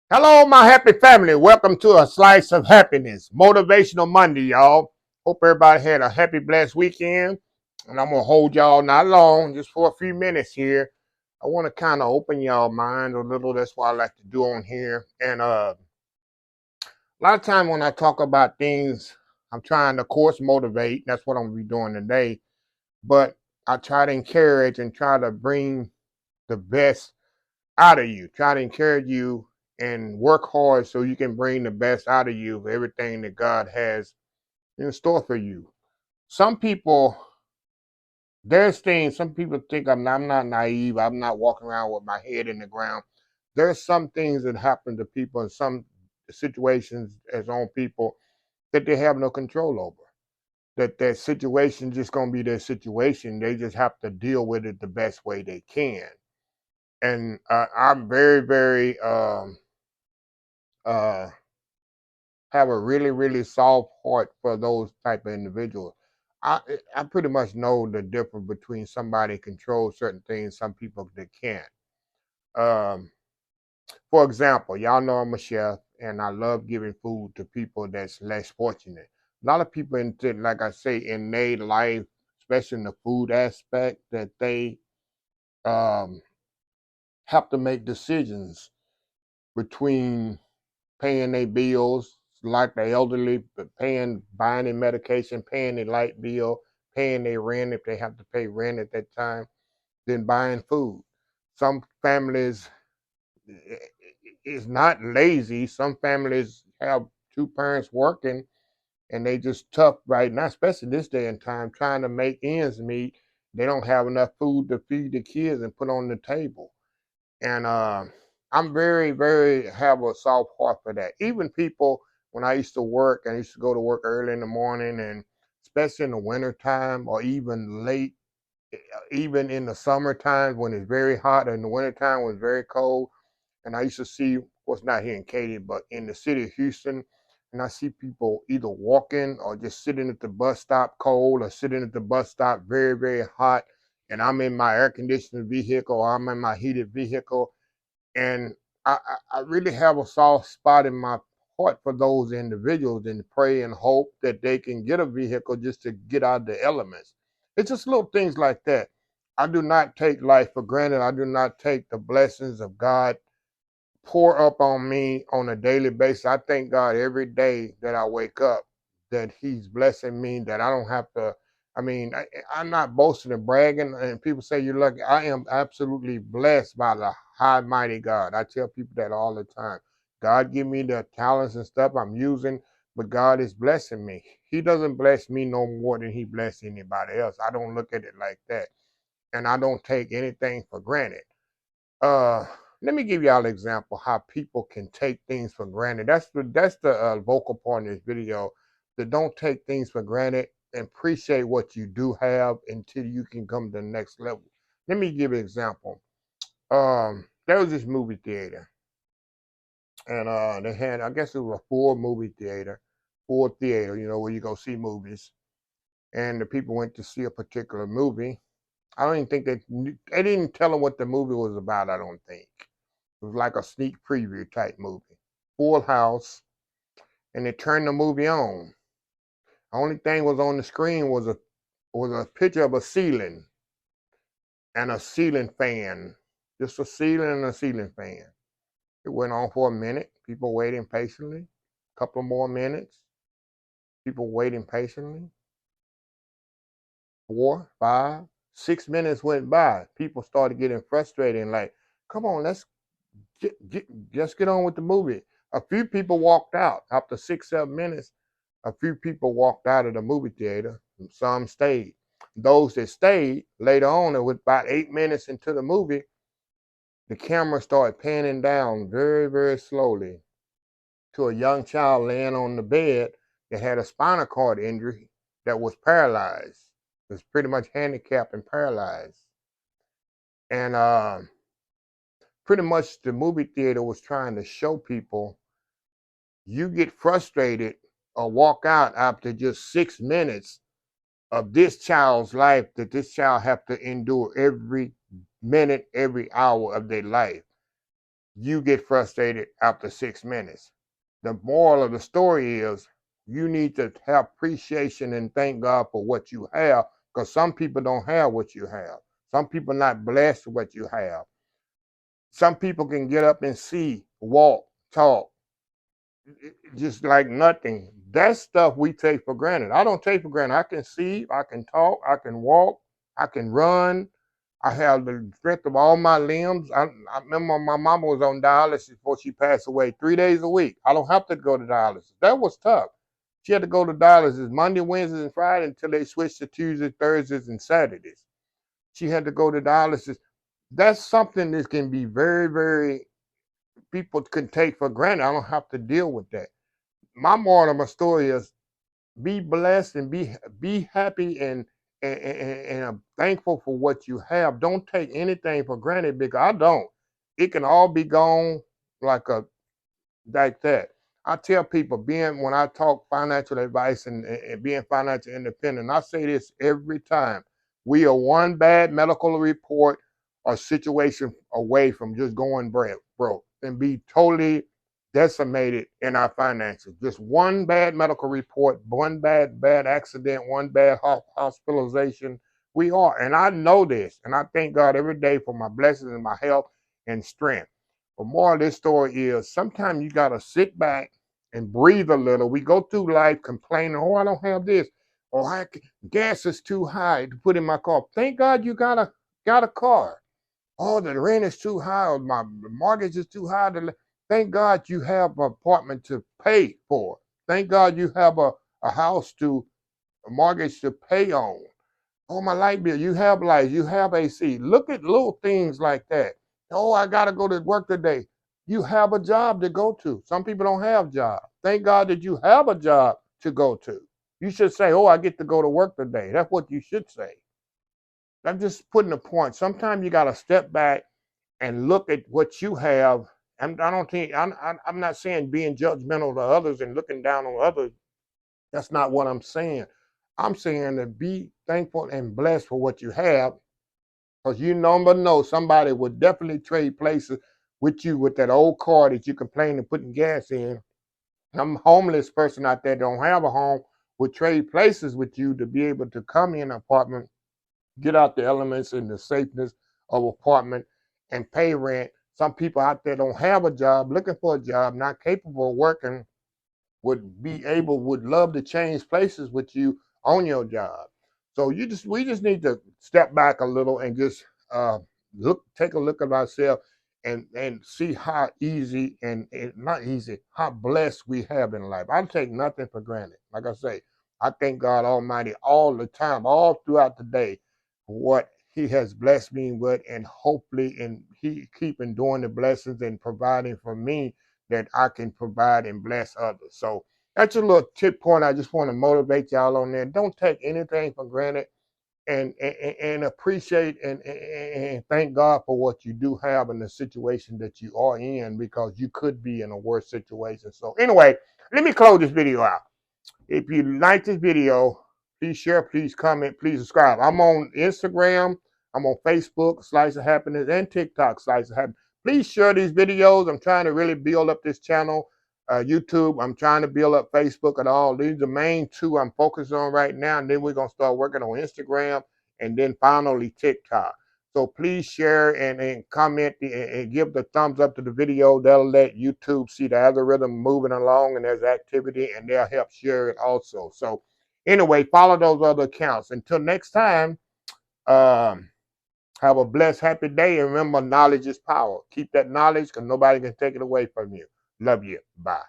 Hello, my happy family. Welcome to a slice of happiness. Motivational Monday, y'all. Hope everybody had a happy, blessed weekend. And I'm going to hold y'all not long, just for a few minutes here. I want to kind of open y'all mind a little. That's what I like to do on here. And a lot of time when I talk about things, I'm trying to, of course, motivate. That's what I'm going to be doing today. But I try to encourage and try to bring the best out of you. Try to encourage you and work hard so you can bring the best out of you for everything that God has in store for you. Some people, there's things, some people think I'm not naive. I'm not walking around with my head in the ground. There's some things that happen to people in some situations as on people that they have no control over. That situation just gonna be their situation. They just have to deal with it the best way they can. And I'm very, very uh, have a really, really soft heart for those type of individuals. I pretty much know the difference between somebody controls certain things, some people that can't. Um, for example, y'all know I'm a chef and I love giving food to people that's less fortunate. A lot of people like I say, in their life, especially in the food aspect, that they um, have to make decisions between paying their bills, like the elderly, buying their medication, paying their light bill, paying their rent if they have to pay rent at that time, then buying food. Some families is not lazy. Some families have two parents working and they just tough right now, especially this day and time, trying to make ends meet. They don't have enough food to feed the kids and put on the table. And I'm very, very have a soft heart for that. Even people when I used to work, I used to go to work early in the morning, and especially in the winter time or even late, even in the summertime when it's very hot, and the wintertime when it's very cold. And I used to see, what's not here in Katy, but in the city of Houston, and I see people either walking or just sitting at the bus stop cold, or sitting at the bus stop very, very hot. And I'm in my air conditioned vehicle, or I'm in my heated vehicle, and I really have a soft spot in my heart for those individuals and pray and hope that they can get a vehicle just to get out of the elements. It's just little things like that. I do not take life for granted. I do not take the blessings of God pour up on me on a daily basis. I thank God every day that I wake up that He's blessing me, that I don't have to. I mean, I'm not boasting and bragging, and people say you're lucky. I am absolutely blessed by the high, mighty God. I tell people that all the time. God give me the talents and stuff I'm using, but God is blessing me. He doesn't bless me no more than He bless anybody else. I don't look at it like that, and I don't take anything for granted. uh Let me give y'all an example how people can take things for granted. That's the vocal point in this video. That don't take things for granted and appreciate what you do have until you can come to the next level. Let me give you an example. There was this movie theater, and they had, I guess it was a full theater, where you go see movies, and the people went to see a particular movie. I don't even think they didn't tell them what the movie was about. I don't think. It was like a sneak preview type movie. Full house, and they turned the movie on. The only thing was on the screen was a picture of a ceiling and a ceiling fan. Just a ceiling and a ceiling fan. It went on for a minute. People waiting patiently. A couple more minutes. People waiting patiently. 4, 5, 6 minutes went by. People started getting frustrated and like, come on, just get on with the movie. A few people walked out after 6, 7 minutes. A few people walked out of the movie theater. Some stayed. Those that stayed later on, it was about 8 minutes into the movie, the camera started panning down very, very slowly to a young child laying on the bed that had a spinal cord injury, that was paralyzed. It was pretty much handicapped and paralyzed. And pretty much the movie theater was trying to show people, you get frustrated or walk out after just 6 minutes of this child's life, that this child have to endure every minute, every hour of their life. you get frustrated after 6 minutes. The moral of the story is you need to have appreciation and thank God for what you have, because some people don't have what you have. Some people not blessed with what you have. Some people can get up and see, walk, talk, just like nothing. That stuff we take for granted. I don't take for granted. I can see, I can talk, I can walk, I can run. I have the strength of all my limbs. I remember my mama was on dialysis before she passed away 3 days a week. I don't have to go to dialysis. That was tough. She had to go to dialysis Monday, Wednesdays, and Friday until they switched to Tuesdays, Thursdays, and Saturdays. She had to go to dialysis. That's something that can be very, very, people can take for granted. I don't have to deal with that. My moral of my story is be blessed and be happy and I'm thankful for what you have. Don't take anything for granted, because I don't. It can all be gone like a like that. I tell people, being when I talk financial advice and being financial independent, I say this every time. We are one bad medical report or situation away from just going broke and be totally decimated in our finances. Just one bad medical report, one bad accident, one bad hospitalization. We are, and I know this, and I thank God every day for my blessings and my health and strength. But more of this story is sometimes you got to sit back and breathe a little. We go through life complaining, oh, I don't have this. Oh, gas is too high to put in my car. Thank God you got a car. Oh, the rent is too high, or my mortgage is too high. Thank God you have an apartment to pay for. Thank God you have a house a mortgage to pay on. Oh, my light bill. You have lights. You have AC. Look at little things like that. Oh, I got to go to work today. You have a job to go to. Some people don't have jobs. Thank God that you have a job to go to. You should say, oh, I get to go to work today. That's what you should say. I'm just putting a point. Sometimes you got to step back and look at what you have. I don't think, I'm not saying being judgmental to others and looking down on others. That's not what I'm saying. I'm saying to be thankful and blessed for what you have, because you never know, somebody would definitely trade places with you with that old car that you complain of putting gas in. Some homeless person out there don't have a home would trade places with you to be able to come in an apartment, get out the elements and the safeness of apartment and pay rent. Some people out there don't have a job, looking for a job, not capable of working, would love to change places with you on your job. So we just need to step back a little and just take a look at ourselves and see how easy and not easy, how blessed we have in life. I take nothing for granted. Like I say, I thank God Almighty all the time, all throughout the day, for what He has blessed me with, and hopefully, and He keeping doing the blessings and providing for me that I can provide and bless others. So that's a little tip point. I just want to motivate y'all on there. Don't take anything for granted, and appreciate and thank God for what you do have in the situation that you are in, because you could be in a worse situation. So anyway, let me close this video out. If you like this video, please share, please comment, please subscribe. I'm on Instagram, I'm on Facebook, Slice of Happiness, and TikTok, Slice of Happiness. Please share these videos. I'm trying to really build up this channel. YouTube, I'm trying to build up Facebook and all. These are the main two I'm focused on right now. And then we're going to start working on Instagram and then finally TikTok. So please share and comment and give the thumbs up to the video. That'll let YouTube see the algorithm moving along and there's activity, and they'll help share it also. So anyway, follow those other accounts. Until next time, have a blessed, happy day. And remember, knowledge is power. Keep that knowledge, because nobody can take it away from you. Love you. Bye.